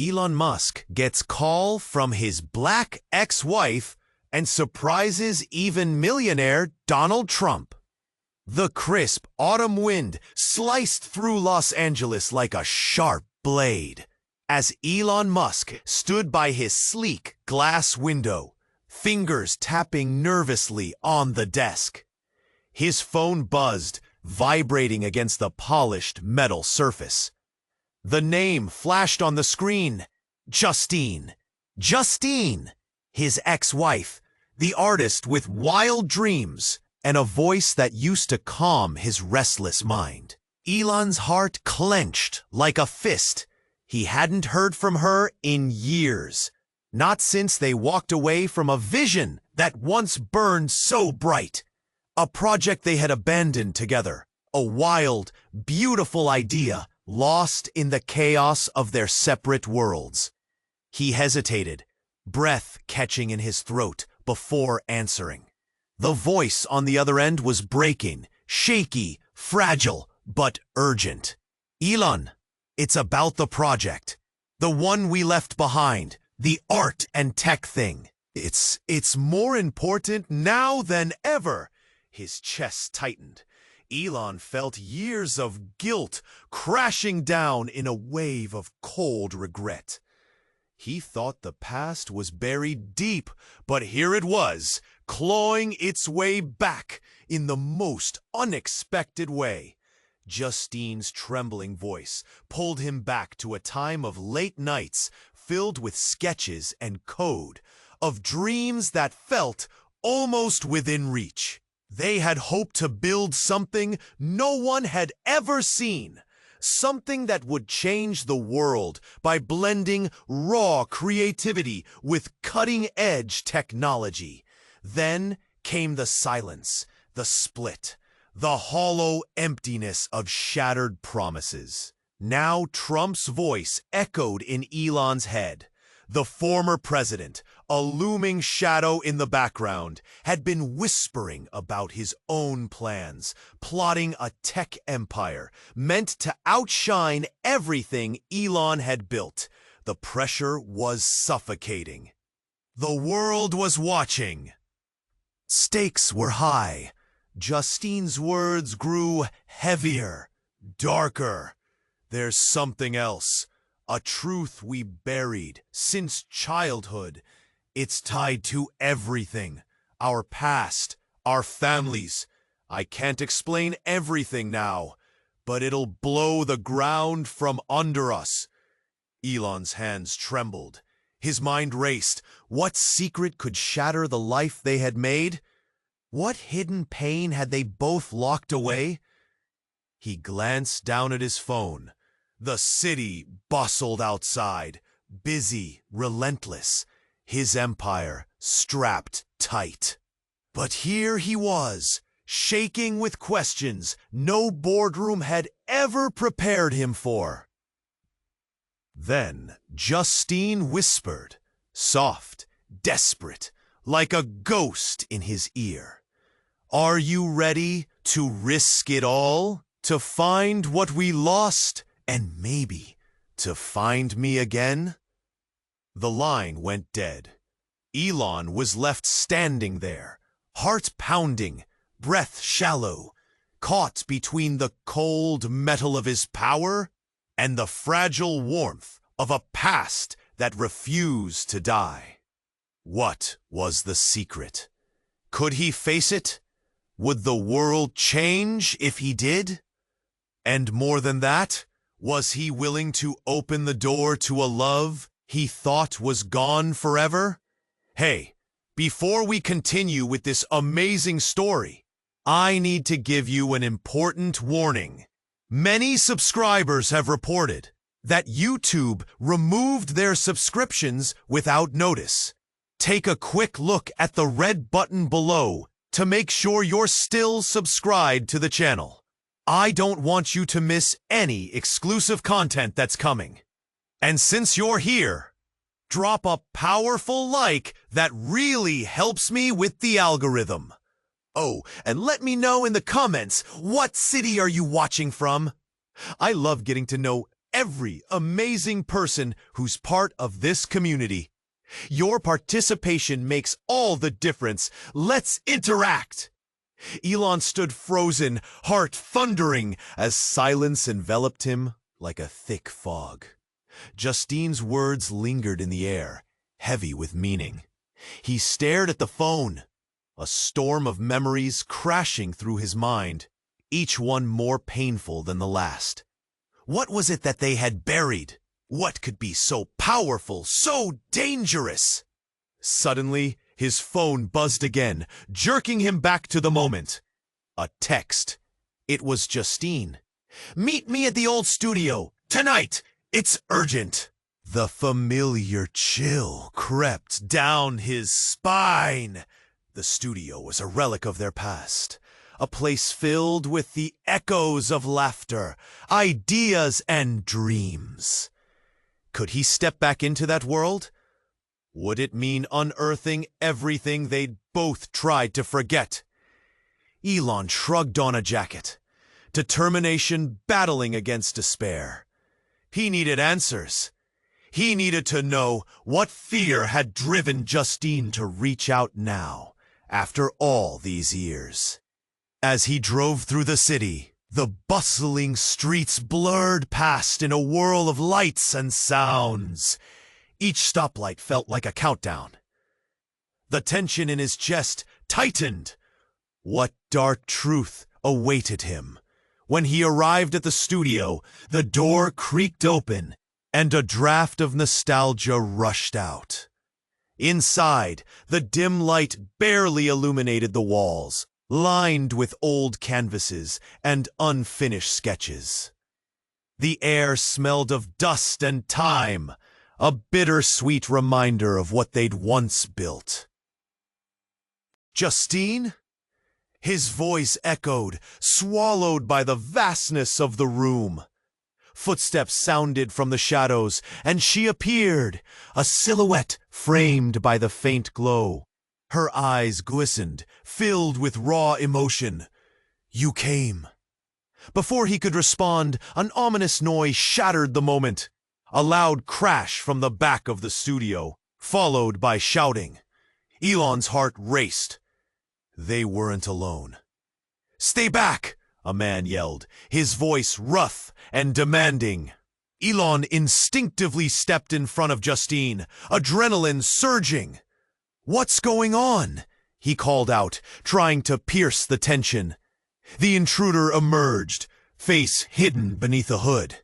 Elon Musk gets call from his black ex-wife and surprises even millionaire Donald Trump. The crisp autumn wind sliced through Los Angeles like a sharp blade as Elon Musk stood by his sleek glass window, fingers tapping nervously on the desk. His phone buzzed, vibrating against the polished metal surface. The name flashed on the screen. Justine. Justine, his ex-wife, the artist with wild dreams and a voice that used to calm his restless mind. Elon's heart clenched like a fist. He hadn't heard from her in years, not since they walked away from a vision that once burned so bright. A project they had abandoned together, a wild, beautiful idea lost in the chaos of their separate worlds. He hesitated, breath catching in his throat before answering. The voice on the other end was breaking, shaky, fragile, but urgent. Elon, it's about the project. The one we left behind, the art and tech thing. It's more important now than ever. His chest tightened. Elon felt years of guilt crashing down in a wave of cold regret. He thought the past was buried deep, but here it was, clawing its way back in the most unexpected way. Justine's trembling voice pulled him back to a time of late nights filled with sketches and code, of dreams that felt almost within reach. They had hoped to build something no one had ever seen, something that would change the world by blending raw creativity with cutting-edge technology. Then came the silence, the split, the hollow emptiness of shattered promises. Now Trump's voice echoed in Elon's head. The former president, a looming shadow in the background, had been whispering about his own plans, plotting a tech empire meant to outshine everything Elon had built. The pressure was suffocating. The world was watching. Stakes were high. Justine's words grew heavier, darker. There's something else. A truth we buried since childhood. It's tied to everything. Our past, our families. I can't explain everything now, but it'll blow the ground from under us. Elon's hands trembled. His mind raced. What secret could shatter the life they had made? What hidden pain had they both locked away? He glanced down at his phone. The city bustled outside, busy, relentless, his empire strapped tight. But here he was, shaking with questions no boardroom had ever prepared him for. Then Justine whispered, soft, desperate, like a ghost in his ear. Are you ready to risk it all, to find what we lost? And maybe to find me again? The line went dead. Elon was left standing there, heart pounding, breath shallow, caught between the cold metal of his power and the fragile warmth of a past that refused to die. What was the secret? Could he face it? Would the world change if he did? And more than that, was he willing to open the door to a love he thought was gone forever? Hey, before we continue with this amazing story, I need to give you an important warning. Many subscribers have reported that YouTube removed their subscriptions without notice. Take a quick look at the red button below to make sure you're still subscribed to the channel. I don't want you to miss any exclusive content that's coming. And since you're here, drop a powerful like that really helps me with the algorithm. Oh, and let me know in the comments, what city are you watching from? I love getting to know every amazing person who's part of this community. Your participation makes all the difference. Let's interact! Elon stood frozen, heart thundering, as silence enveloped him like a thick fog. Justine's words lingered in the air, heavy with meaning. He stared at the phone, a storm of memories crashing through his mind, each one more painful than the last. What was it that they had buried? What could be so powerful, so dangerous? Suddenly, his phone buzzed again, jerking him back to the moment. A text. It was Justine. "Meet me at the old studio, tonight! It's urgent!" The familiar chill crept down his spine. The studio was a relic of their past, a place filled with the echoes of laughter, ideas, and dreams. Could he step back into that world? Would it mean unearthing everything they'd both tried to forget? Elon shrugged on a jacket, determination battling against despair. He needed answers. He needed to know what fear had driven Justine to reach out now, after all these years. As he drove through the city, the bustling streets blurred past in a whirl of lights and sounds. Each stoplight felt like a countdown. The tension in his chest tightened. What dark truth awaited him? When he arrived at the studio, the door creaked open, and a draft of nostalgia rushed out. Inside, the dim light barely illuminated the walls, lined with old canvases and unfinished sketches. The air smelled of dust and time, a bittersweet reminder of what they'd once built. "Justine?" His voice echoed, swallowed by the vastness of the room. Footsteps sounded from the shadows, and she appeared, a silhouette framed by the faint glow. Her eyes glistened, filled with raw emotion. "You came." Before he could respond, an ominous noise shattered the moment. A loud crash from the back of the studio, followed by shouting. Elon's heart raced. They weren't alone. "Stay back!" a man yelled, his voice rough and demanding. Elon instinctively stepped in front of Justine, adrenaline surging. "What's going on?" he called out, trying to pierce the tension. The intruder emerged, face hidden beneath a hood.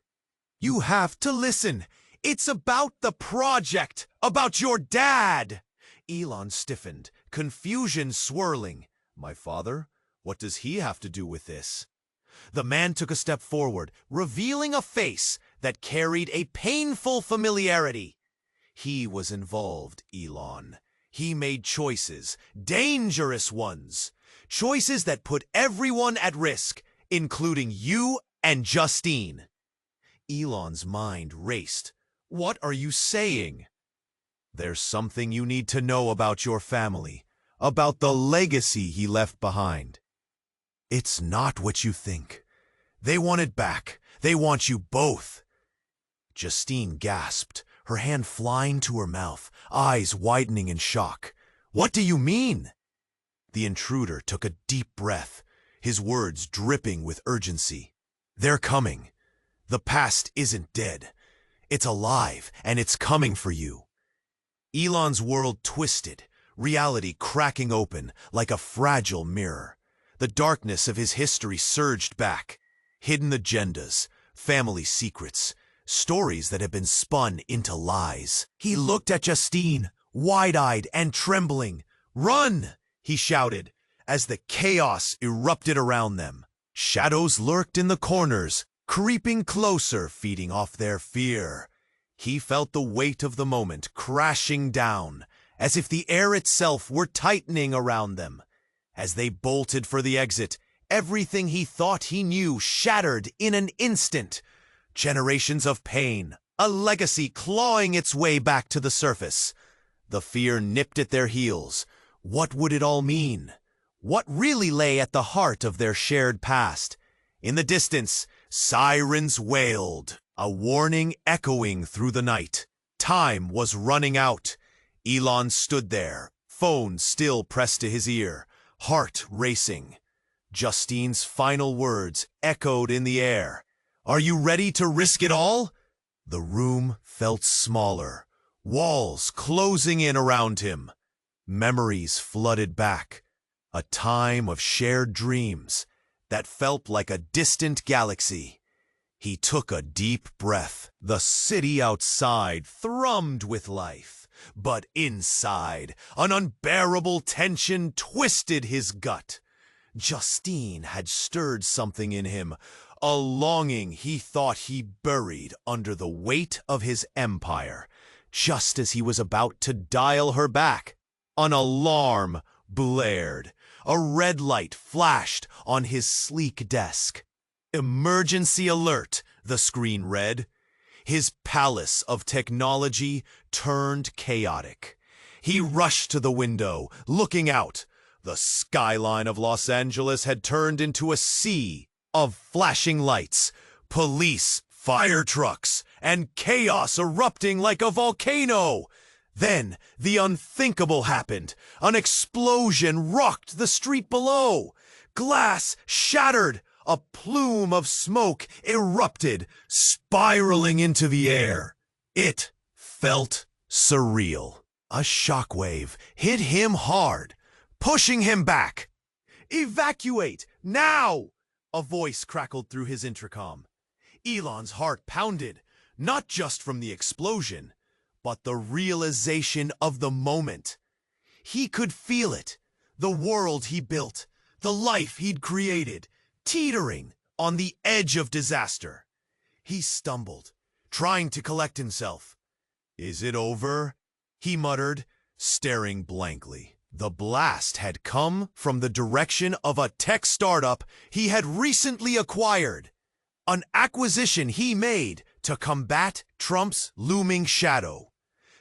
"You have to listen. It's about the project, about your dad." Elon stiffened, confusion swirling. "My father? What does he have to do with this?" The man took a step forward, revealing a face that carried a painful familiarity. He was involved, Elon. He made choices, dangerous ones. Choices that put everyone at risk, including you and Justine. Elon's mind raced. "What are you saying?" "There's something you need to know about your family, about the legacy he left behind. It's not what you think. They want it back. They want you both." Justine gasped, her hand flying to her mouth, eyes widening in shock. "What do you mean?" The intruder took a deep breath, his words dripping with urgency. "They're coming. The past isn't dead. It's alive, and it's coming for you." Elon's world twisted, reality cracking open like a fragile mirror. The darkness of his history surged back. Hidden agendas, family secrets, stories that had been spun into lies. He looked at Justine, wide-eyed and trembling. "Run!" he shouted, as the chaos erupted around them. Shadows lurked in the corners, creeping closer, feeding off their fear. He felt the weight of the moment crashing down, as if the air itself were tightening around them. As they bolted for the exit, everything he thought he knew shattered in an instant. Generations of pain, a legacy clawing its way back to the surface. The fear nipped at their heels. What would it all mean? What really lay at the heart of their shared past? In the distance, sirens wailed. a warning echoing through the night. Time was running out. Elon stood there, phone still pressed to his ear, heart racing. Justine's final words echoed in the air. "Are you ready to risk it all?" The room felt smaller, walls closing in around him. Memories flooded back, a time of shared dreams that felt like a distant galaxy. He took a deep breath. The city outside thrummed with life, but inside, an unbearable tension twisted his gut. Justine had stirred something in him, a longing he thought he buried under the weight of his empire. Just as he was about to dial her back, an alarm blared. A red light flashed on his sleek desk. "Emergency alert," the screen read. His palace of technology turned chaotic. He rushed to the window, looking out. The skyline of Los Angeles had turned into a sea of flashing lights, police, fire trucks, and chaos erupting like a volcano. Then the unthinkable happened. An explosion rocked the street below. Glass shattered. A plume of smoke erupted, spiraling into the air. It felt surreal. A shockwave hit him hard, pushing him back. "Evacuate, now!" a voice crackled through his intercom. Elon's heart pounded, not just from the explosion, but the realization of the moment. He could feel it, the world he built, the life he'd created, teetering on the edge of disaster. He stumbled, trying to collect himself. "Is it over?" he muttered, staring blankly. The blast had come from the direction of a tech startup he had recently acquired, an acquisition he made to combat Trump's looming shadow.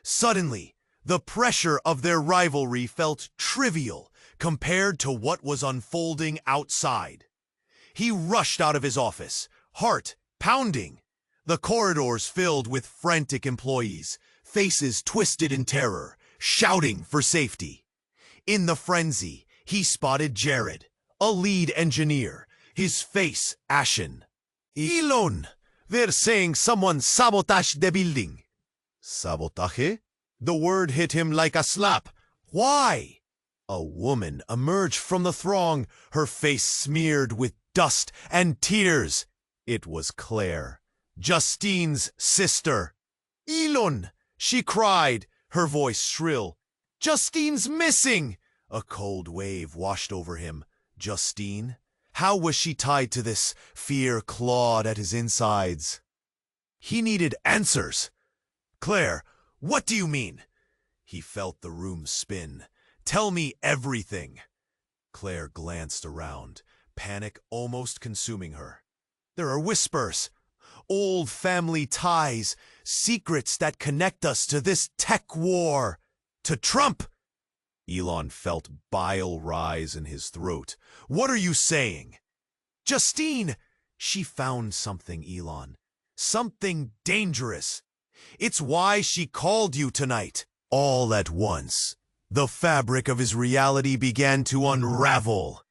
Suddenly, the pressure of their rivalry felt trivial compared to what was unfolding outside. He rushed out of his office, heart pounding. The corridors filled with frantic employees, faces twisted in terror, shouting for safety. In the frenzy, he spotted Jared, a lead engineer, his face ashen. "Elon, they're saying someone sabotaged the building." "Sabotage?" The word hit him like a slap. "Why?" A woman emerged from the throng, her face smeared with dust and tears. It was Claire, Justine's sister. "Elon!" she cried, her voice shrill. "Justine's missing!" A cold wave washed over him. Justine? How was she tied to this? Fear clawed at his insides. He needed answers. "Claire, what do you mean?" He felt the room spin. "Tell me everything." Claire glanced around, panic almost consuming her. "There are whispers, old family ties, secrets that connect us to this tech war, to Trump." Elon felt bile rise in his throat. "What are you saying?" "Justine, she found something, Elon. Something dangerous. It's why she called you tonight." All at once, the fabric of his reality began to unravel.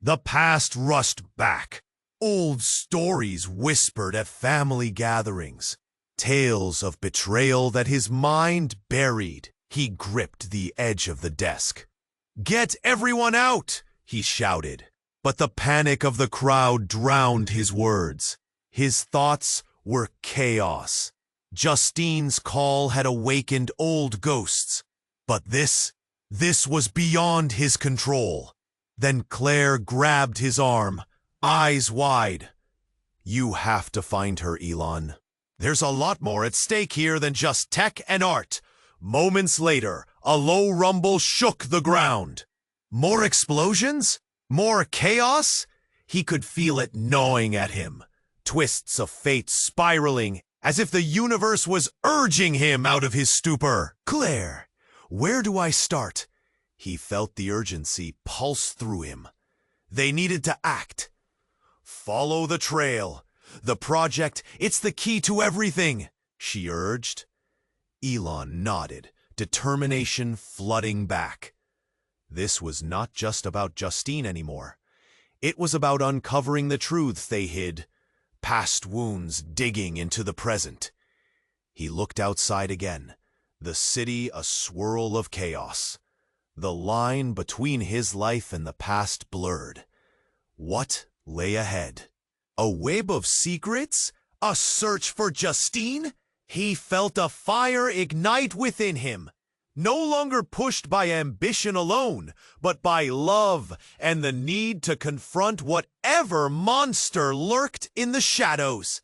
The past rushed back. Old stories whispered at family gatherings. Tales of betrayal that his mind buried. He gripped the edge of the desk. "Get everyone out!" he shouted. But the panic of the crowd drowned his words. His thoughts were chaos. Justine's call had awakened old ghosts. But this was beyond his control. Then Claire grabbed his arm, eyes wide. "You have to find her, Elon. There's a lot more at stake here than just tech and art." Moments later, a low rumble shook the ground. More explosions? More chaos? He could feel it gnawing at him. Twists of fate spiraling, as if the universe was urging him out of his stupor. "Claire, where do I start?" He felt the urgency pulse through him. They needed to act. Follow the trail. The project, it's the key to everything, she urged. Elon nodded, determination flooding back. This was not just about Justine anymore. It was about uncovering the truths they hid, past wounds digging into the present. He looked outside again, the city a swirl of chaos. The line between his life and the past blurred. What lay ahead? A web of secrets? A search for Justine? He felt a fire ignite within him, no longer pushed by ambition alone, but by love and the need to confront whatever monster lurked in the shadows.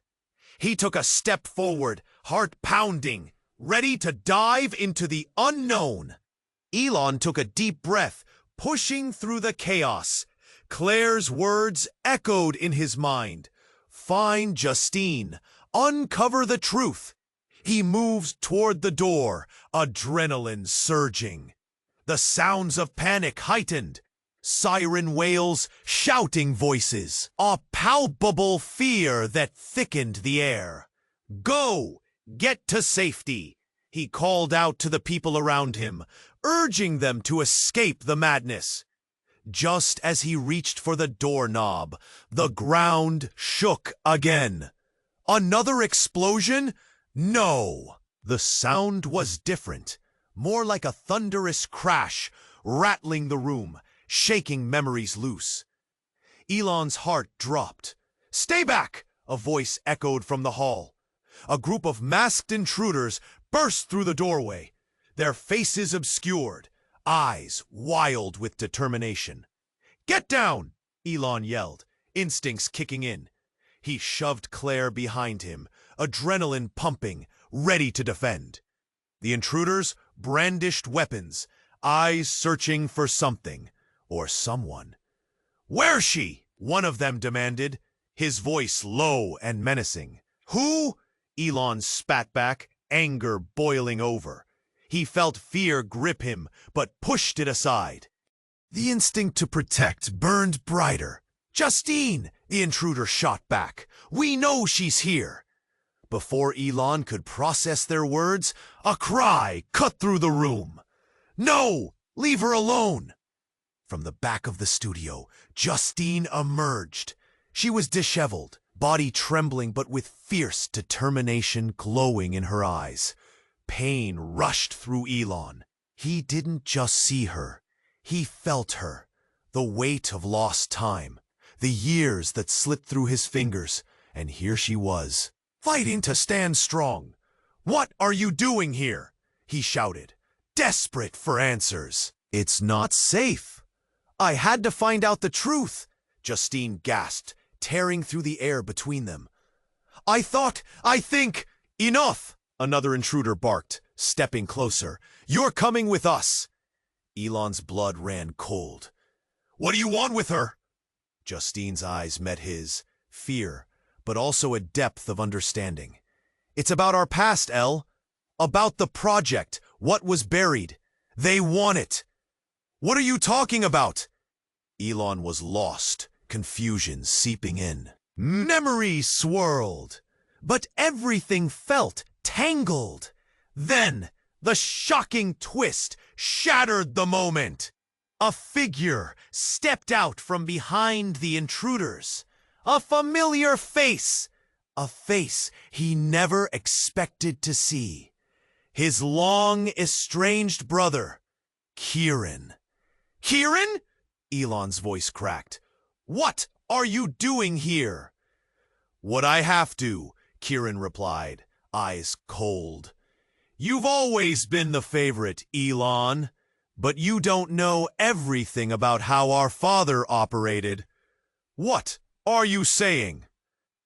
He took a step forward, heart pounding, ready to dive into the unknown. Elon took a deep breath, pushing through the chaos. Claire's words echoed in his mind. Find Justine. Uncover the truth. He moved toward the door, adrenaline surging. The sounds of panic heightened. Siren wails, shouting voices. A palpable fear that thickened the air. Go! Get to safety! He called out to the people around him, urging them to escape the madness. Just as he reached for the doorknob, the ground shook again. Another explosion? No! The sound was different, more like a thunderous crash, rattling the room, shaking memories loose. Elon's heart dropped. Stay back! A voice echoed from the hall. A group of masked intruders burst through the doorway, their faces obscured, eyes wild with determination. Get down! Elon yelled, instincts kicking in. He shoved Claire behind him, adrenaline pumping, ready to defend. The intruders brandished weapons, eyes searching for something or someone. Where's she? One of them demanded, his voice low and menacing. Who? Elon spat back, anger boiling over. He felt fear grip him, but pushed it aside. The instinct to protect burned brighter. Justine, the intruder shot back. We know she's here. Before Elon could process their words, a cry cut through the room. No! Leave her alone! From the back of the studio, Justine emerged. She was disheveled, body trembling but with fierce determination glowing in her eyes. Pain rushed through Elon. He didn't just see her. He felt her. The weight of lost time. The years that slipped through his fingers. And here she was, fighting to stand strong. What are you doing here? He shouted, desperate for answers. It's not safe. I had to find out the truth, Justine gasped, tearing through the air between them. I think, enough, another intruder barked, stepping closer. You're coming with us. Elon's blood ran cold. What do you want with her? Justine's eyes met his, fear, but also a depth of understanding. It's about our past, El. About the project, what was buried. They want it. What are you talking about? Elon was lost, confusion seeping in. Memories swirled, but everything felt tangled. Then, the shocking twist shattered the moment. A figure stepped out from behind the intruders. A familiar face. A face he never expected to see. His long estranged brother, Kieran. Kieran? Elon's voice cracked. What are you doing here? What I have to, Kieran replied, eyes cold. You've always been the favorite, Elon, but you don't know everything about how our father operated. What are you saying?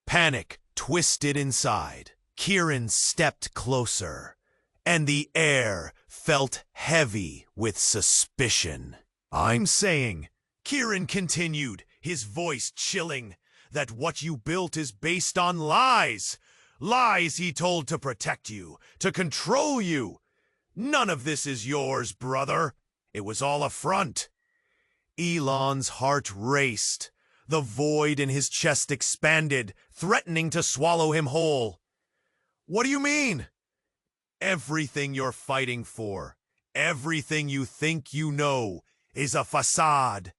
Panic twisted inside. Kieran stepped closer, and the air felt heavy with suspicion. I'm saying, Kieran continued, his voice chilling, that what you built is based on lies. Lies he told to protect you, to control you. None of this is yours, brother. It was all a front. Elon's heart raced. The void in his chest expanded, threatening to swallow him whole. What do you mean? Everything you're fighting for, everything you think you know, is a facade.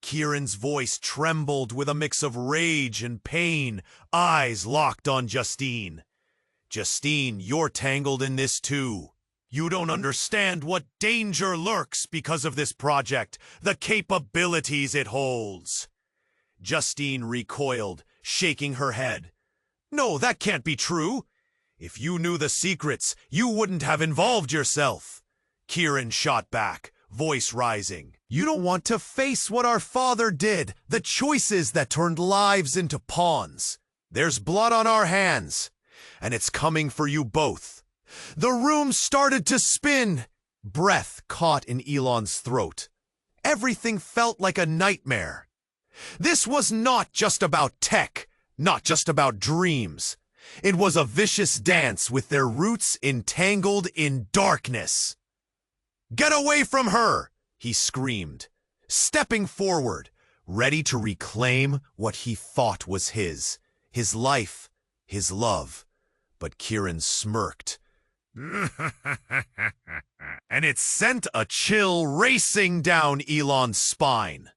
Kieran's voice trembled with a mix of rage and pain, eyes locked on Justine. Justine, you're tangled in this too. You don't understand what danger lurks because of this project, the capabilities it holds. Justine recoiled, shaking her head. No, that can't be true. If you knew the secrets, you wouldn't have involved yourself. Kieran shot back, voice rising. You don't want to face what our father did, the choices that turned lives into pawns. There's blood on our hands, and it's coming for you both. The room started to spin. Breath caught in Elon's throat. Everything felt like a nightmare. This was not just about tech, not just about dreams. It was a vicious dance with their roots entangled in darkness. Get away from her! He screamed, stepping forward, ready to reclaim what he thought was his life, his love. But Kieran smirked. And it sent a chill racing down Elon's spine.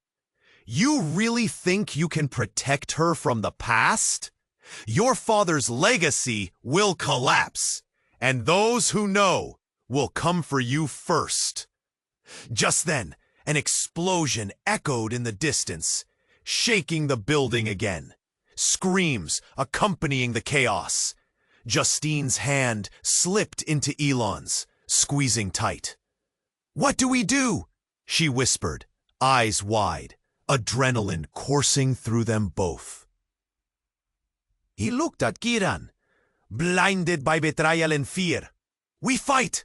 You really think you can protect her from the past? Your father's legacy will collapse, and those who know will come for you first. Just then, an explosion echoed in the distance, shaking the building again. Screams accompanying the chaos. Justine's hand slipped into Elon's, squeezing tight. What do we do? She whispered, eyes wide, adrenaline coursing through them both. He looked at Kieran, blinded by betrayal and fear. We fight!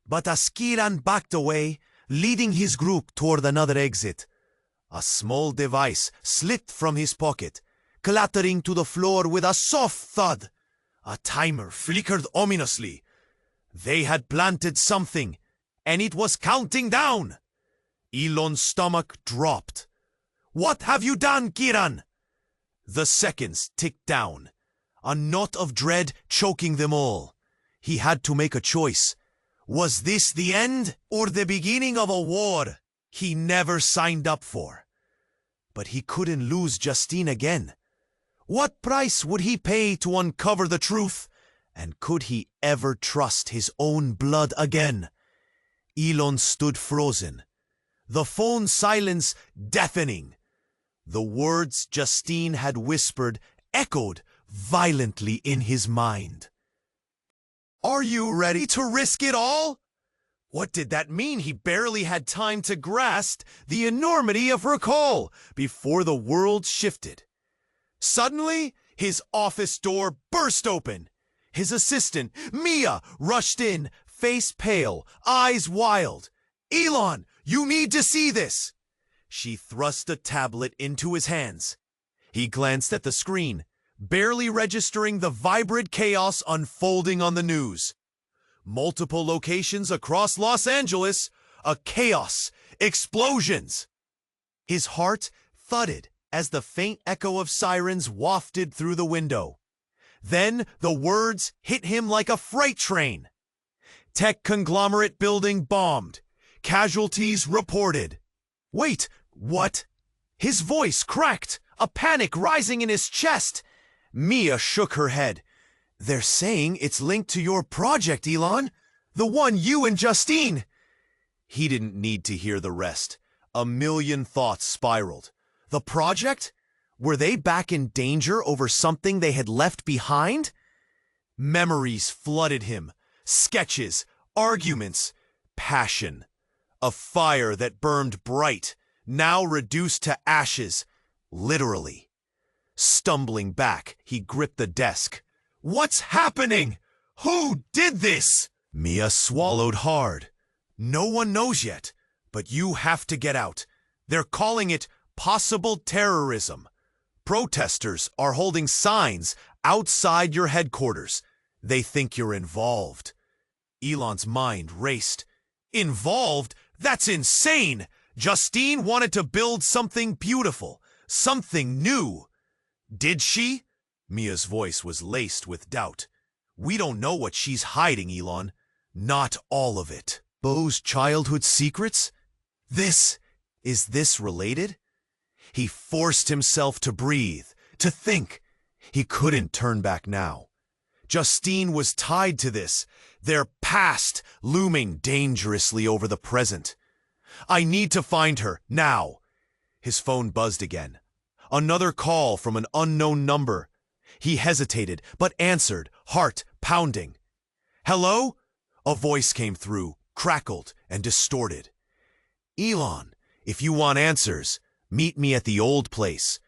But as Kieran backed away, leading his group toward another exit, a small device slipped from his pocket, clattering to the floor with a soft thud. A timer flickered ominously. They had planted something, and it was counting down. Elon's stomach dropped. What have you done, Kieran? The seconds ticked down, a knot of dread choking them all. He had to make a choice. Was this the end or the beginning of a war he never signed up for? But he couldn't lose Justine again. What price would he pay to uncover the truth? And could he ever trust his own blood again? Elon stood frozen, the phone silence deafening. The words Justine had whispered echoed violently in his mind. Are you ready to risk it all? What did that mean? He barely had time to grasp the enormity of her call before the world shifted. Suddenly, his office door burst open. His assistant, Mia, rushed in, face pale, eyes wild. Elon, you need to see this. She thrust a tablet into his hands. He glanced at the screen, barely registering the vibrant chaos unfolding on the news. Multiple locations across Los Angeles, a chaos, explosions. His heart thudded as the faint echo of sirens wafted through the window. Then the words hit him like a freight train. Tech conglomerate building bombed. Casualties reported. Wait, what? His voice cracked, a panic rising in his chest. Mia shook her head. They're saying it's linked to your project, Elon. The one you and Justine. He didn't need to hear the rest. A million thoughts spiraled. The project? Were they back in danger over something they had left behind? Memories flooded him. Sketches, arguments, passion. A fire that burned bright, now reduced to ashes, literally. Stumbling back, he gripped the desk. What's happening? Who did this? Mia swallowed hard. No one knows yet, but you have to get out. They're calling it possible terrorism. Protesters are holding signs outside your headquarters. They think you're involved. Elon's mind raced. Involved? That's insane! Justine wanted to build something beautiful, something new. Did she? Mia's voice was laced with doubt. We don't know what she's hiding, Elon. Not all of it. Bo's childhood secrets? Is this related? He forced himself to breathe, to think. He couldn't turn back now. Justine was tied to this, their past looming dangerously over the present. I need to find her, now. His phone buzzed again. Another call from an unknown number. He hesitated, but answered, heart pounding. Hello? A voice came through, crackled and distorted. Elon, if you want answers, meet me at the old place.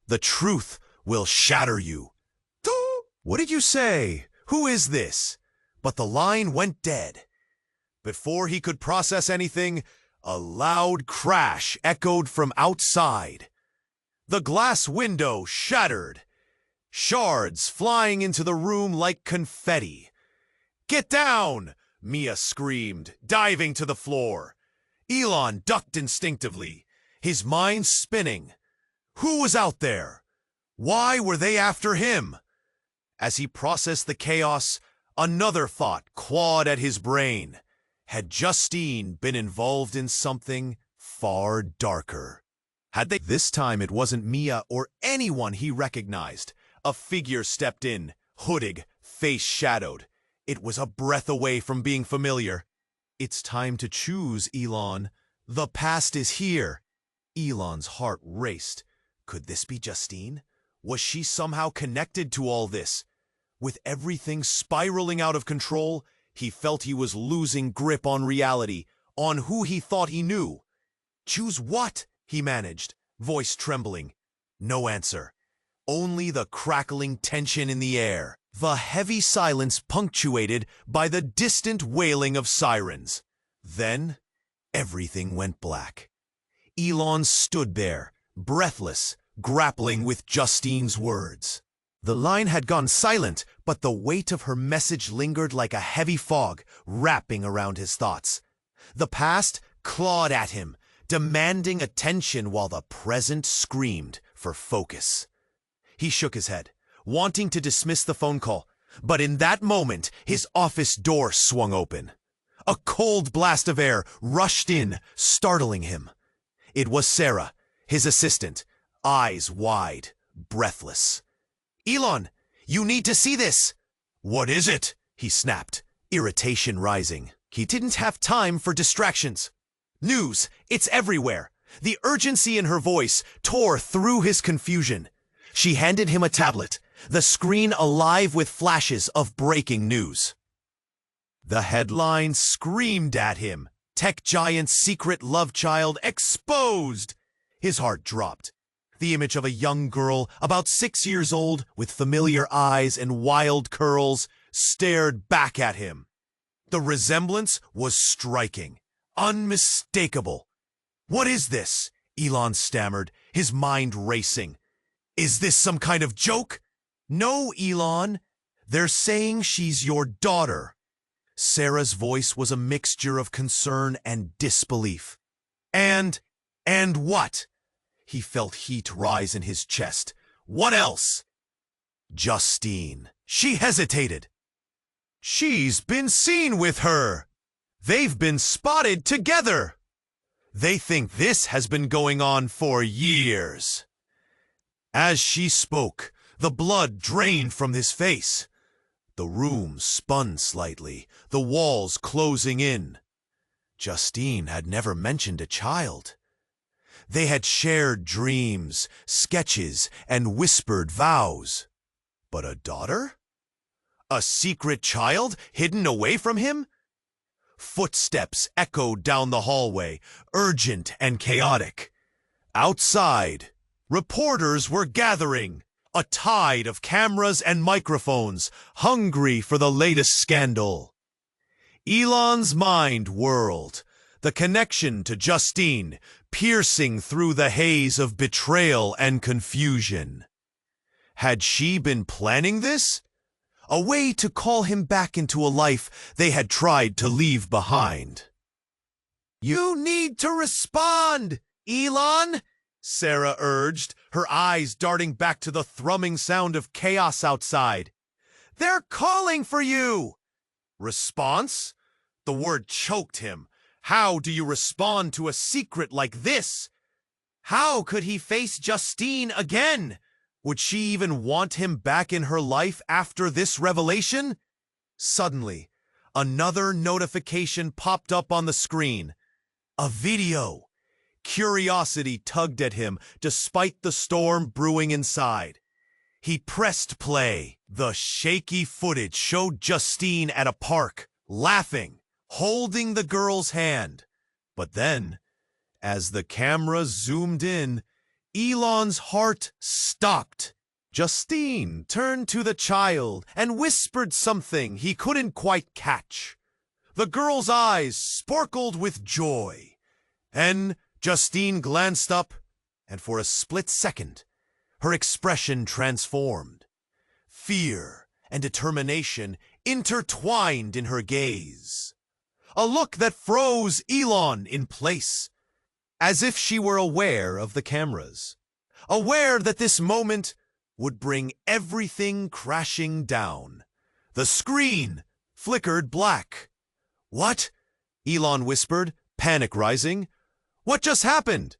The truth will shatter you. What did you say? Who is this? But the line went dead. Before he could process anything, a loud crash echoed from outside. The glass window shattered, shards flying into the room like confetti. Get down! Mia screamed, diving to the floor. Elon ducked instinctively, his mind spinning. Who was out there? Why were they after him? As he processed the chaos, another thought clawed at his brain. Had Justine been involved in something far darker? Had they? This time it wasn't Mia or anyone he recognized. A figure stepped in, hooded, face shadowed. It was a breath away from being familiar. It's time to choose, Elon. The past is here. Elon's heart raced. Could this be Justine? Was she somehow connected to all this? With everything spiraling out of control, he felt he was losing grip on reality, on who he thought he knew. Choose what? He managed, voice trembling. No answer. Only the crackling tension in the air, the heavy silence punctuated by the distant wailing of sirens. Then, everything went black. Elon stood there, breathless, grappling with Justine's words. The line had gone silent, but the weight of her message lingered like a heavy fog, wrapping around his thoughts. The past clawed at him, demanding attention while the present screamed for focus. He shook his head, wanting to dismiss the phone call, but in that moment, his office door swung open. A cold blast of air rushed in, startling him. It was Sarah, his assistant, eyes wide, breathless. Elon, you need to see this. What is it? He snapped, irritation rising. He didn't have time for distractions. News, it's everywhere. The urgency in her voice tore through his confusion. She handed him a tablet, the screen alive with flashes of breaking news. The headline screamed at him. Tech giant's secret love child exposed. His heart dropped. The image of a young girl, about 6 years old, with familiar eyes and wild curls, stared back at him. The resemblance was striking, unmistakable. What is this? Elon stammered, his mind racing. Is this some kind of joke? No, Elon. They're saying she's your daughter. Sarah's voice was a mixture of concern and disbelief. And what? He felt heat rise in his chest. What else? Justine. She hesitated. She's been seen with her. They've been spotted together. They think this has been going on for years. As she spoke, the blood drained from his face. The room spun slightly, the walls closing in. Justine had never mentioned a child. They had shared dreams, sketches, and whispered vows. But a daughter? A secret child hidden away from him? Footsteps echoed down the hallway, urgent and chaotic. Outside, reporters were gathering, a tide of cameras and microphones, hungry for the latest scandal. Elon's mind whirled, the connection to Justine piercing through the haze of betrayal and confusion. Had she been planning this? A way to call him back into a life they had tried to leave behind. You need to respond, Elon, Sarah urged, her eyes darting back to the thrumming sound of chaos outside. "They're calling for you!" Response? The word choked him. How do you respond to a secret like this? How could he face Justine again? Would she even want him back in her life after this revelation? Suddenly, another notification popped up on the screen. A video. Curiosity tugged at him despite the storm brewing inside. He pressed play. The shaky footage showed Justine at a park, laughing, holding the girl's hand. But then, as the camera zoomed in, Elon's heart stopped. Justine turned to the child and whispered something he couldn't quite catch. The girl's eyes sparkled with joy. And Justine glanced up, and for a split second, her expression transformed. Fear and determination intertwined in her gaze. A look that froze Elon in place, as if she were aware of the cameras, aware that this moment would bring everything crashing down. The screen flickered black. "What?" Elon whispered, panic rising. "What just happened?"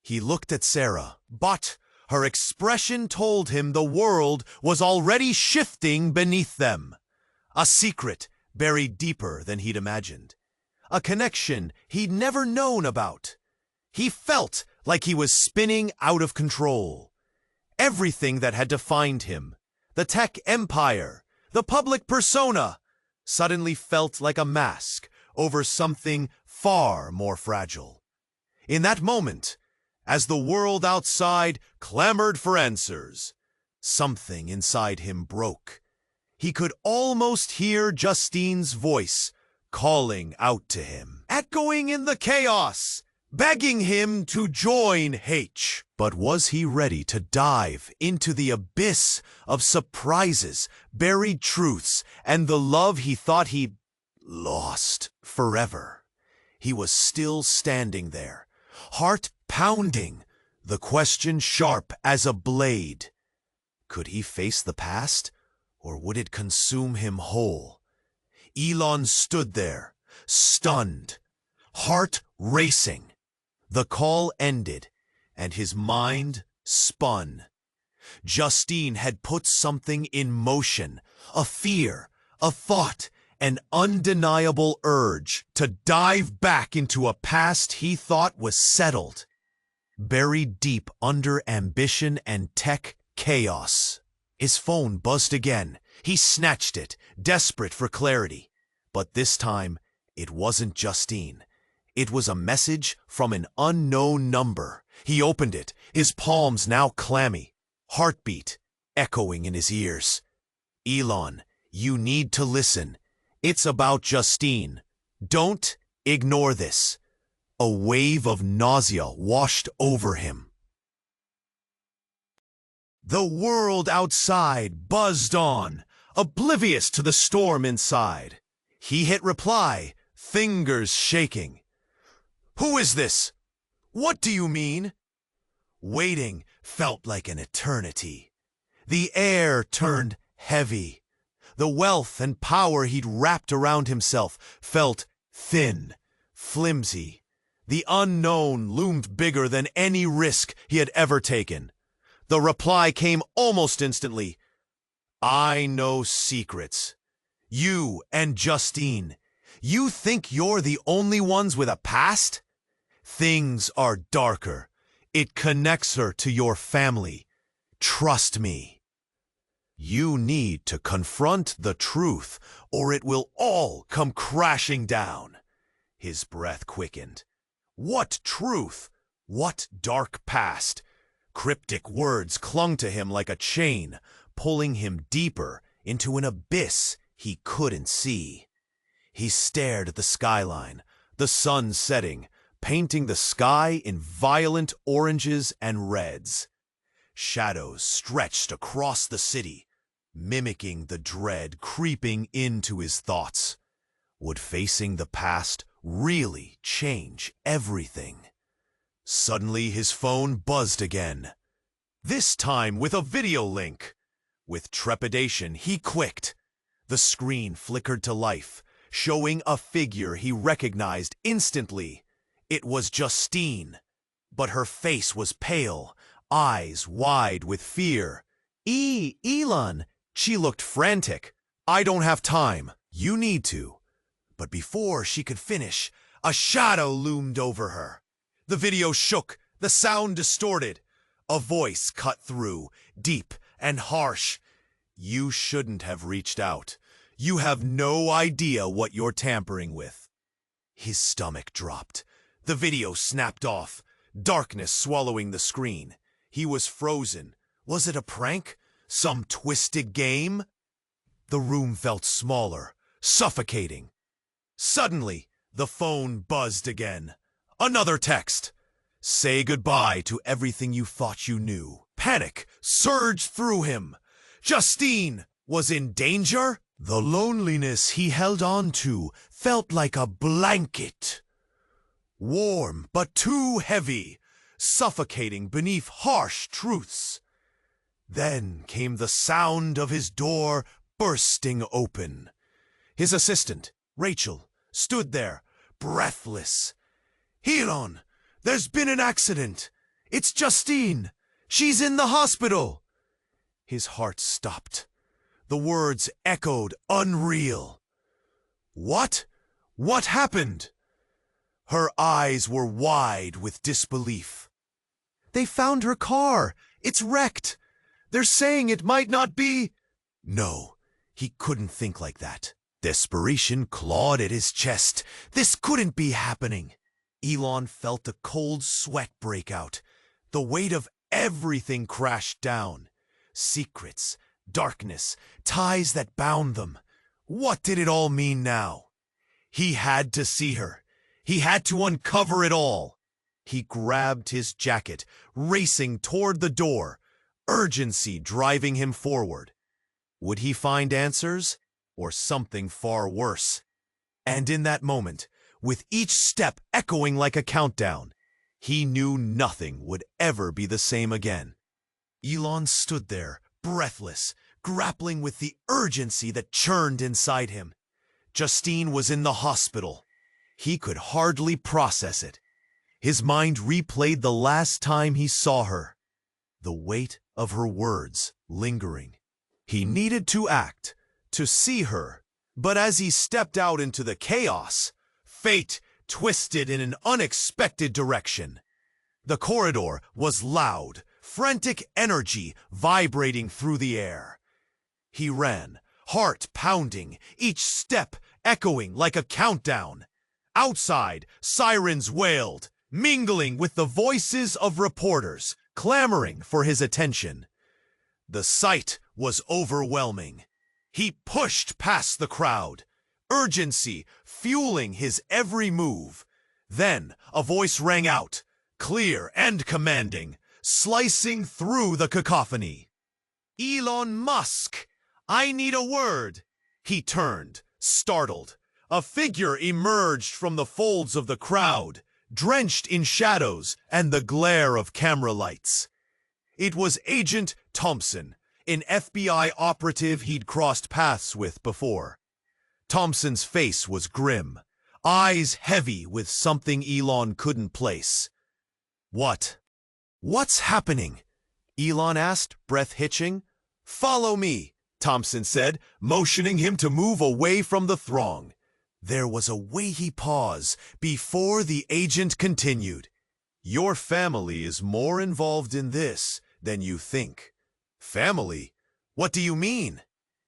He looked at Sarah, but her expression told him the world was already shifting beneath them. A secret buried deeper than he'd imagined. A connection he'd never known about. He felt like he was spinning out of control. Everything that had defined him, the tech empire, the public persona, suddenly felt like a mask over something far more fragile. In that moment, as the world outside clamored for answers, something inside him broke. He could almost hear Justine's voice calling out to him, echoing in the chaos, begging him to join H. But was he ready to dive into the abyss of surprises, buried truths, and the love he thought he'd lost forever? He was still standing there, heart pounding, the question sharp as a blade. Could he face the past, or would it consume him whole? Elon stood there, stunned, heart racing. The call ended, and his mind spun. Justine had put something in motion, a fear, a thought, an undeniable urge to dive back into a past he thought was settled, buried deep under ambition and tech chaos. His phone buzzed again. He snatched it, desperate for clarity. But this time, it wasn't Justine. It was a message from an unknown number. He opened it, his palms now clammy, heartbeat echoing in his ears. "Elon, you need to listen. It's about Justine. Don't ignore this." A wave of nausea washed over him. The world outside buzzed on, oblivious to the storm inside. He hit reply, fingers shaking. "Who is this? What do you mean?" Waiting felt like an eternity. The air turned heavy. The wealth and power he'd wrapped around himself felt thin, flimsy. The unknown loomed bigger than any risk he had ever taken. The reply came almost instantly. "I know secrets. You and Justine. You think you're the only ones with a past? Things are darker. It connects her to your family. Trust me. You need to confront the truth, or it will all come crashing down." His breath quickened. What truth? What dark past? Cryptic words clung to him like a chain, pulling him deeper into an abyss he couldn't see. He stared at the skyline, the sun setting, painting the sky in violent oranges and reds. Shadows stretched across the city, mimicking the dread creeping into his thoughts. Would facing the past really change everything? Suddenly his phone buzzed again. this time with a video link. With trepidation, he clicked. The screen flickered to life, showing a figure he recognized instantly. It was Justine, but her face was pale, eyes wide with fear. Elon, she looked frantic. I don't have time. You need to. But before she could finish, a shadow loomed over her. The video shook, the sound distorted. A voice cut through, deep and harsh. You shouldn't have reached out. You have no idea what you're tampering with. His stomach dropped. The video snapped off, darkness swallowing the screen. He was frozen. Was it a prank? Some twisted game? The room felt smaller, suffocating. Suddenly, the phone buzzed again. Another text. Say goodbye to everything you thought you knew. Panic surged through him. Justine was in danger? The loneliness he held on to felt like a blanket. Warm but too heavy, suffocating beneath harsh truths. Then came the sound of his door bursting open. His assistant, Rachel, stood there, breathless. Elon, there's been an accident. It's Justine. She's in the hospital. His heart stopped. The words echoed unreal. What? What happened? Her eyes were wide with disbelief. They found her car. It's wrecked. They're saying it might not be. No, he couldn't think like that. Desperation clawed at his chest. This couldn't be happening. Elon felt a cold sweat break out. The weight of everything crashed down. Secrets, darkness, ties that bound them. What did it all mean now? He had to see her. He had to uncover it all. He grabbed his jacket, racing toward the door, urgency driving him forward. Would he find answers, or something far worse? And in that moment, with each step echoing like a countdown, he knew nothing would ever be the same again. Elon stood there, breathless, grappling with the urgency that churned inside him. Justine was in the hospital. He could hardly process it. His mind replayed the last time he saw her, the weight of her words lingering. He needed to act, to see her, but as he stepped out into the chaos, fate twisted in an unexpected direction. The corridor was loud, frantic energy vibrating through the air. He ran, heart pounding, each step echoing like a countdown. Outside, sirens wailed, mingling with the voices of reporters clamoring for his attention. The sight was overwhelming. He pushed past the crowd, urgency fueling his every move. Then a voice rang out, clear and commanding, slicing through the cacophony. Elon Musk, I need a word. He turned, startled. A figure emerged from the folds of the crowd, drenched in shadows and the glare of camera lights. It was Agent Thompson, an FBI operative he'd crossed paths with before. Thompson's face was grim, eyes heavy with something Elon couldn't place. What's happening? Elon asked, breath hitching. Follow me, Thompson said, motioning him to move away from the throng. There was a weighty pause before the agent continued. Your family is more involved in this than you think. Family? What do you mean?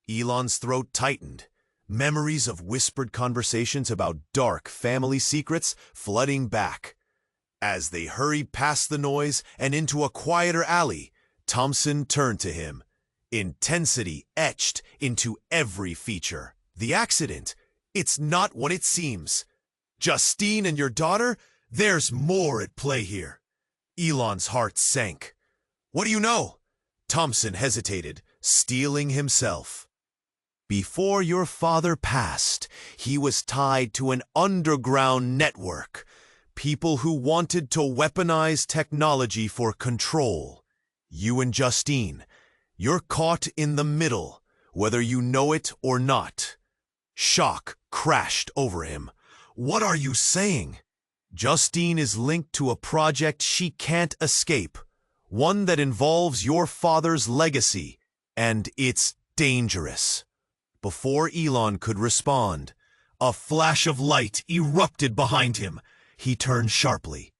Elon's throat tightened. Memories of whispered conversations about dark family secrets flooding back. As they hurried past the noise and into a quieter alley, Thompson turned to him. Intensity etched into every feature. The accident. It's not what it seems. Justine and your daughter, there's more at play here. Elon's heart sank. What do you know? Thompson hesitated, steeling himself. Before your father passed, he was tied to an underground network. People who wanted to weaponize technology for control. You and Justine, you're caught in the middle, whether you know it or not. Shock crashed over him. What are you saying? Justine is linked to a project she can't escape, one that involves your father's legacy, and it's dangerous. Before Elon could respond, a flash of light erupted behind him. He turned sharply.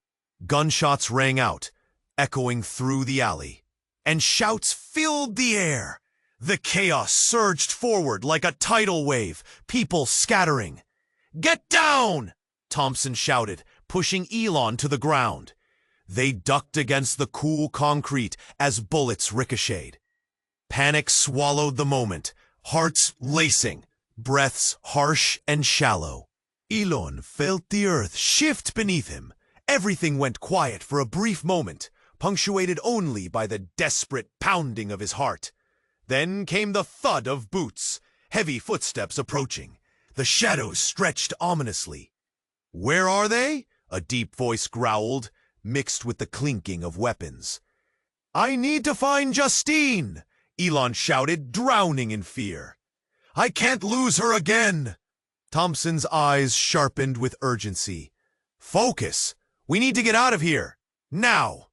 Gunshots rang out, echoing through the alley, and shouts filled the air. The chaos surged forward like a tidal wave, people scattering. "Get down!" Thompson shouted, pushing Elon to the ground. They ducked against the cool concrete as bullets ricocheted. Panic swallowed the moment, hearts racing, breaths harsh and shallow. Elon felt the earth shift beneath him. Everything went quiet for a brief moment, punctuated only by the desperate pounding of his heart. Then came the thud of boots, heavy footsteps approaching. The shadows stretched ominously. "Where are they?" a deep voice growled, mixed with the clinking of weapons. "I need to find Justine!" Elon shouted, drowning in fear. "I can't lose her again!" Thompson's eyes sharpened with urgency. "Focus! We need to get out of here! Now!"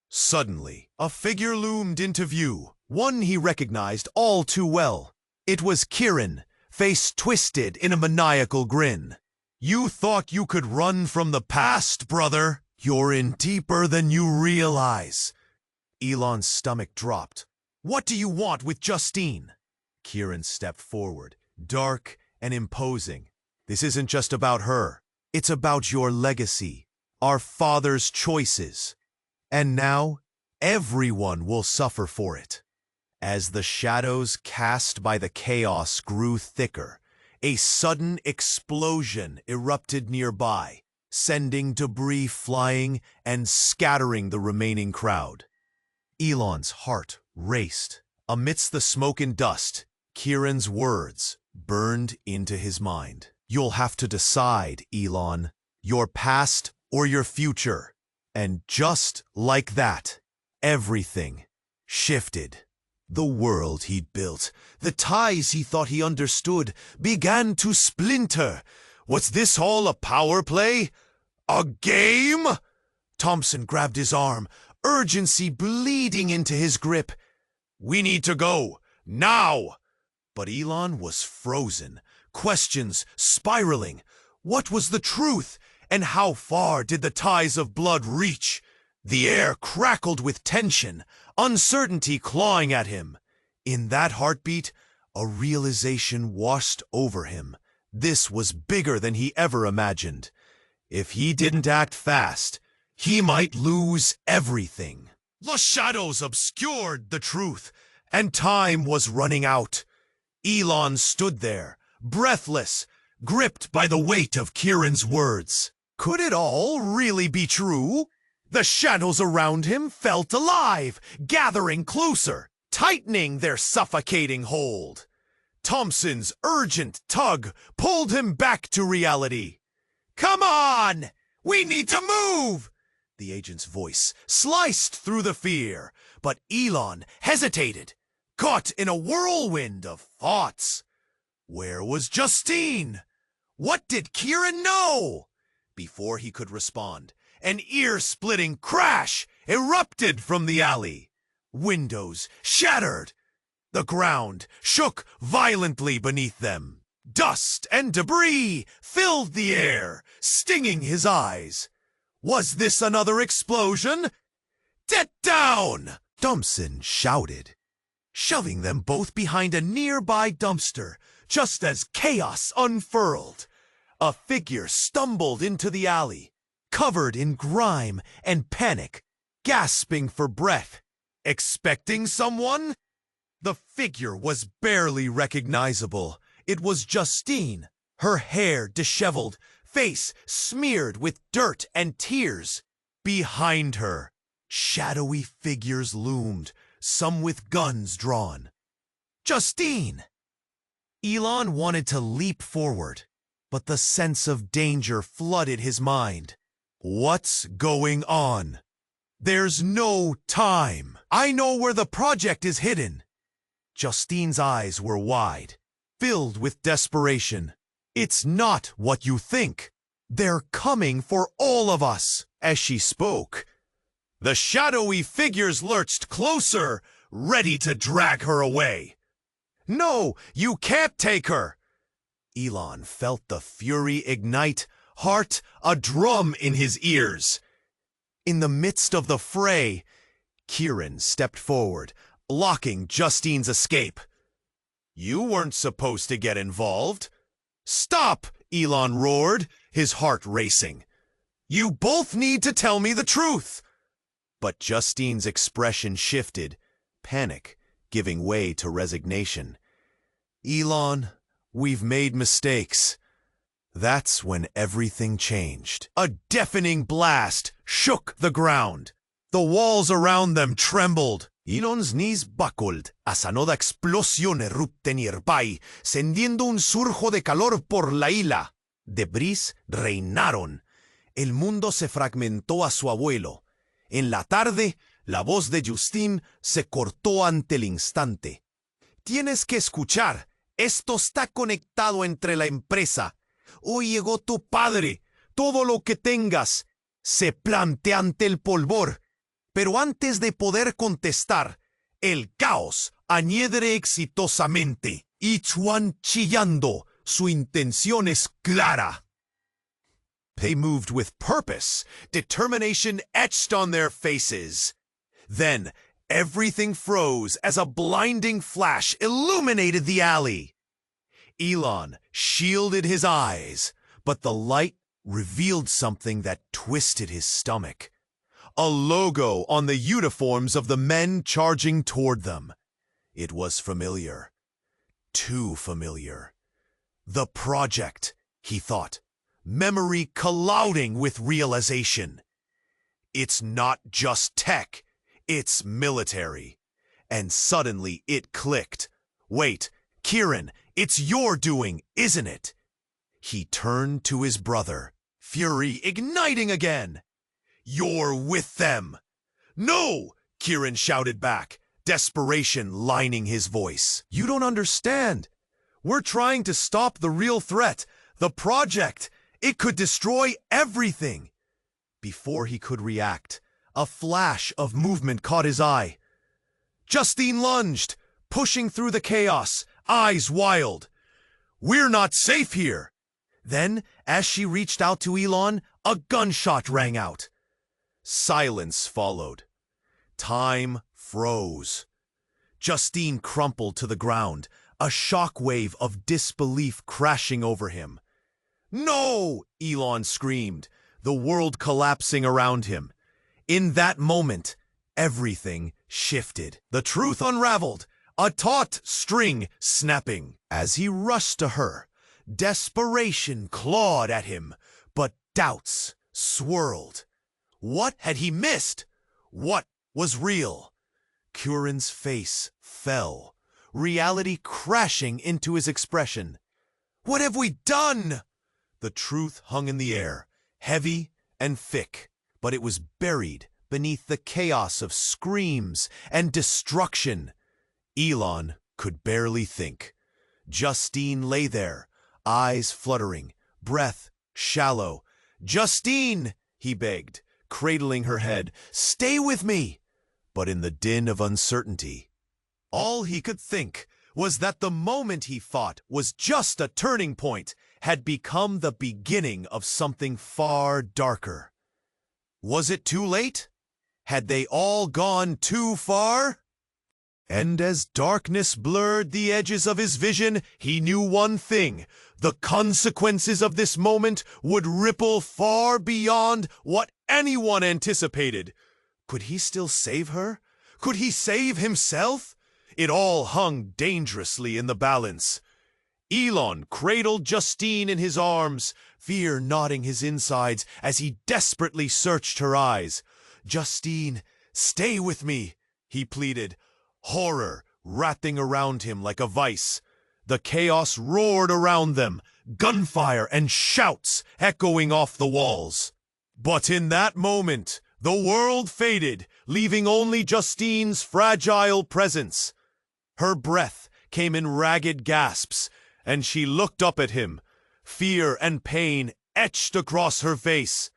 Suddenly, a figure loomed into view, one he recognized all too well. It was Kieran, face twisted in a maniacal grin. "You thought you could run from the past, brother? You're in deeper than you realize." Elon's stomach dropped. "What do you want with Justine?" Kieran stepped forward, dark and imposing. "This isn't just about her. It's about your legacy, our father's choices. And now, everyone will suffer for it." As the shadows cast by the chaos grew thicker, a sudden explosion erupted nearby, sending debris flying and scattering the remaining crowd. Elon's heart raced. Amidst the smoke and dust, Kieran's words burned into his mind. "You'll have to decide, Elon, your past or your future." And just like that, everything shifted. The world he'd built, the ties he thought he understood, began to splinter. Was this all a power play? A game? Thompson grabbed his arm, urgency bleeding into his grip. "We need to go, now!" But Elon was frozen, questions spiraling. What was the truth? And how far did the ties of blood reach? The air crackled with tension, uncertainty clawing at him. In that heartbeat, a realization washed over him. This was bigger than he ever imagined. If he didn't act fast, he might lose everything. The shadows obscured the truth, and time was running out. Elon stood there, breathless, gripped by the weight of Kieran's words. Could it all really be true? The shadows around him felt alive, gathering closer, tightening their suffocating hold. Thompson's urgent tug pulled him back to reality. "Come on! We need to move!" The agent's voice sliced through the fear, but Elon hesitated, caught in a whirlwind of thoughts. Where was Justine? What did Kieran know? Before he could respond, an ear-splitting crash erupted from the alley. Windows shattered. The ground shook violently beneath them. Dust and debris filled the air, stinging his eyes. Was this another explosion? "Get down!" Thompson shouted, shoving them both behind a nearby dumpster, just as chaos unfurled. A figure stumbled into the alley, covered in grime and panic, gasping for breath. Expecting someone? The figure was barely recognizable. It was Justine, her hair disheveled, face smeared with dirt and tears. Behind her, shadowy figures loomed, some with guns drawn. Justine! Elon wanted to leap forward, but the sense of danger flooded his mind. What's going on? There's no time. I know where the project is hidden. Justine's eyes were wide, filled with desperation. It's not what you think. They're coming for all of us. As she spoke, the shadowy figures lurched closer, ready to drag her away. No, you can't take her. Elon felt the fury ignite, heart a drum in his ears. In the midst of the fray, Kieran stepped forward, blocking Justine's escape. You weren't supposed to get involved. Stop, Elon roared, his heart racing. You both need to tell me the truth. But Justine's expression shifted, panic giving way to resignation. Elon, we've made mistakes. That's when everything changed. A deafening blast shook the ground. The walls around them trembled. Elon's knees buckled as another explosión erupte nearby, sendiendo un surjo de calor por la isla. Debris reinaron. El mundo se fragmentó a su abuelo. En la tarde, la voz de Justine se cortó ante el instante. Tienes que escuchar. Esto está conectado entre la empresa. Hoy llegó tu padre. Todo lo que tengas se plantea ante el polvor. Pero antes de poder contestar, el caos añade exitosamente. Each one chillando. Su intención es clara. They moved with purpose, determination etched on their faces. Then, everything froze as a blinding flash illuminated the alley. Elon shielded his eyes, but the light revealed something that twisted his stomach. A logo on the uniforms of the men charging toward them. It was familiar. Too familiar. The project, he thought, memory colliding with realization. It's not just tech, it's military. And suddenly it clicked. Wait, Kieran, it's your doing, isn't it? He turned to his brother, fury igniting again. You're with them. No, Kieran shouted back, desperation lining his voice. You don't understand. We're trying to stop the real threat, the project. It could destroy everything. Before he could react, a flash of movement caught his eye. Justine lunged, pushing through the chaos, eyes wild. We're not safe here. Then, as she reached out to Elon, a gunshot rang out. Silence followed. Time froze. Justine crumpled to the ground, a shockwave of disbelief crashing over him. No! Elon screamed, the world collapsing around him. In that moment, everything shifted. The truth unraveled, a taut string snapping. As he rushed to her, desperation clawed at him, but doubts swirled. What had he missed? What was real? Kieran's face fell, reality crashing into his expression. What have we done? The truth hung in the air, heavy and thick, but it was buried beneath the chaos of screams and destruction. Elon could barely think. Justine lay there, eyes fluttering, breath shallow. Justine, he begged, cradling her head, stay with me. But in the din of uncertainty, all he could think was that the moment he thought was just a turning point had become the beginning of something far darker. Was it too late? Had they all gone too far? And as darkness blurred the edges of his vision, he knew one thing. The consequences of this moment would ripple far beyond what anyone anticipated. Could he still save her? Could he save himself? It all hung dangerously in the balance. Elon cradled Justine in his arms, fear knotting his insides as he desperately searched her eyes. Justine, stay with me, he pleaded, horror wrapping around him like a vice. The chaos roared around them, gunfire and shouts echoing off the walls. But in that moment, The world faded, leaving only Justine's fragile presence. Her breath came in ragged gasps, and she looked up at him, fear and pain etched across her face.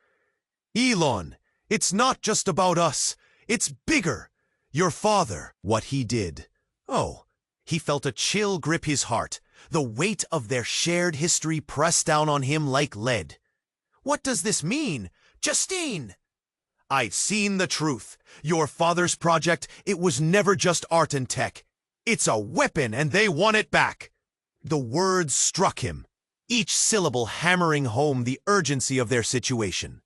Elon, it's not just about us. It's bigger. Your father, what he did. Oh, he felt a chill grip his heart, the weight of their shared history pressed down on him like lead. What does this mean? Justine! I've seen the truth. Your father's project, it was never just art and tech. It's a weapon and they want it back. The words struck him, each syllable hammering home the urgency of their situation.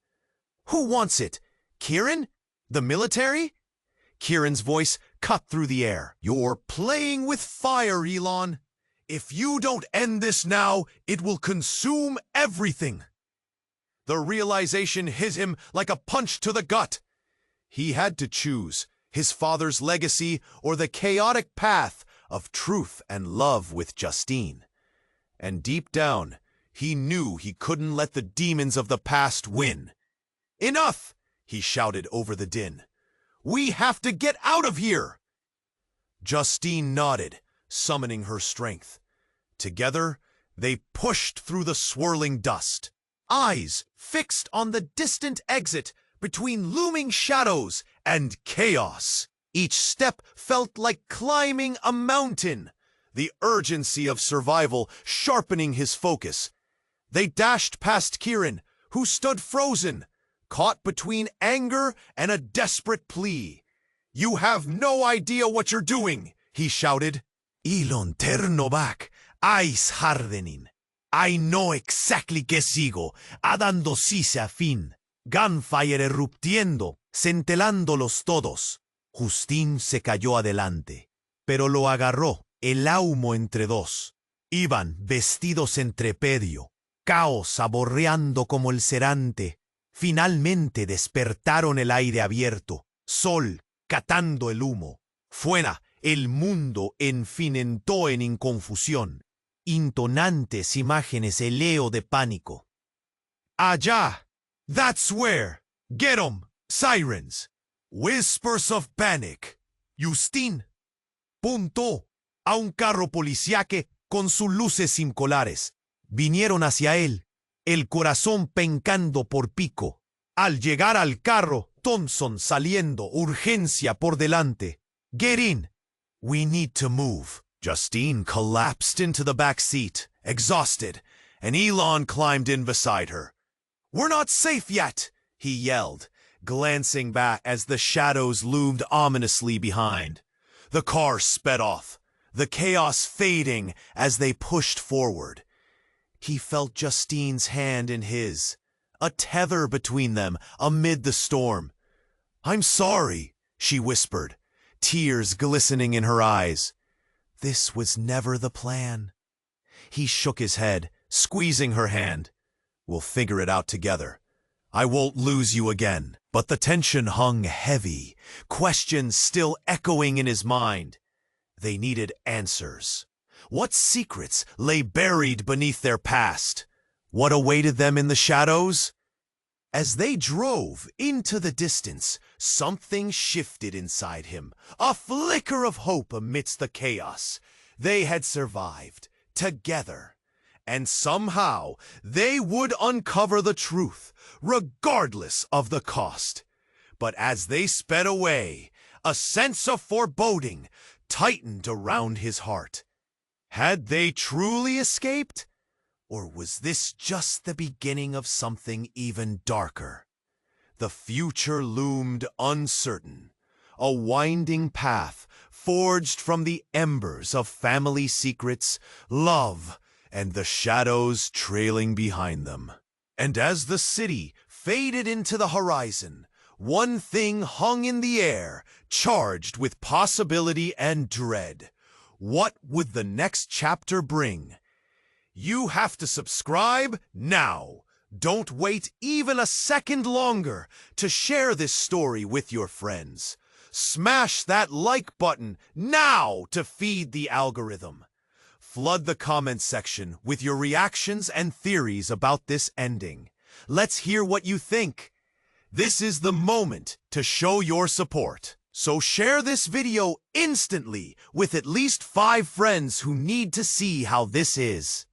Who wants it? Kieran? The military? Kieran's voice cut through the air. You're playing with fire, Elon. If you don't end this now, it will consume everything. The realization hit him like a punch to the gut. He had to choose his father's legacy or the chaotic path of truth and love with Justine. And deep down, he knew he couldn't let the demons of the past win. Enough! He shouted over the din. We have to get out of here! Justine nodded, summoning her strength. Together, they pushed through the swirling dust, eyes fixed on the distant exit between looming shadows and chaos. Each step felt like climbing a mountain, the urgency of survival sharpening his focus. They dashed past Kieran, who stood frozen, caught between anger and a desperate plea. You have no idea what you're doing, he shouted. Elon Ternovac, ice hardening. I know exactly que sigo, adándose a fin. Gunfire eruptiendo, centelándolos todos. Justine se cayó adelante, pero lo agarró el humo entre dos. Iban vestidos en trepedio, caos aborreando como el cerante. Finalmente despertaron el aire abierto, sol catando el humo. Fuera, el mundo en fin entró en inconfusión. Intonantes imágenes eleo de pánico. Allá! That's where! Get 'em! Sirens! Whispers of panic. Justine puntó a un carro policiaque con sus luces simcolares. Vinieron hacia él, el corazón pencando por pico. Al llegar al carro, Thompson saliendo, urgencia por delante. Get in! We need to move. Justine collapsed into the back seat, exhausted, and Elon climbed in beside her. We're not safe yet, he yelled, glancing back as the shadows loomed ominously behind. The car sped off, the chaos fading as they pushed forward. He felt Justine's hand in his, a tether between them amid the storm. I'm sorry, she whispered, tears glistening in her eyes. This was never the plan. He shook his head, squeezing her hand. We'll figure it out together. I won't lose you again. But the tension hung heavy, questions still echoing in his mind. They needed answers. What secrets lay buried beneath their past? What awaited them in the shadows? As they drove into the distance, something shifted inside him, a flicker of hope amidst the chaos. They had survived, together, and somehow they would uncover the truth, regardless of the cost. But as they sped away, a sense of foreboding tightened around his heart. Had they truly escaped? Or was this just the beginning of something even darker? The future loomed uncertain, a winding path forged from the embers of family secrets, love, and the shadows trailing behind them. And as the city faded into the horizon, one thing hung in the air, charged with possibility and dread. What would the next chapter bring? You have to subscribe now. Don't wait even a second longer to share this story with your friends. Smash that like button now to feed the algorithm. Flood the comments section with your reactions and theories about this ending. Let's hear what you think. This is the moment to show your support. So share this video instantly with at least 5 friends who need to see how this is.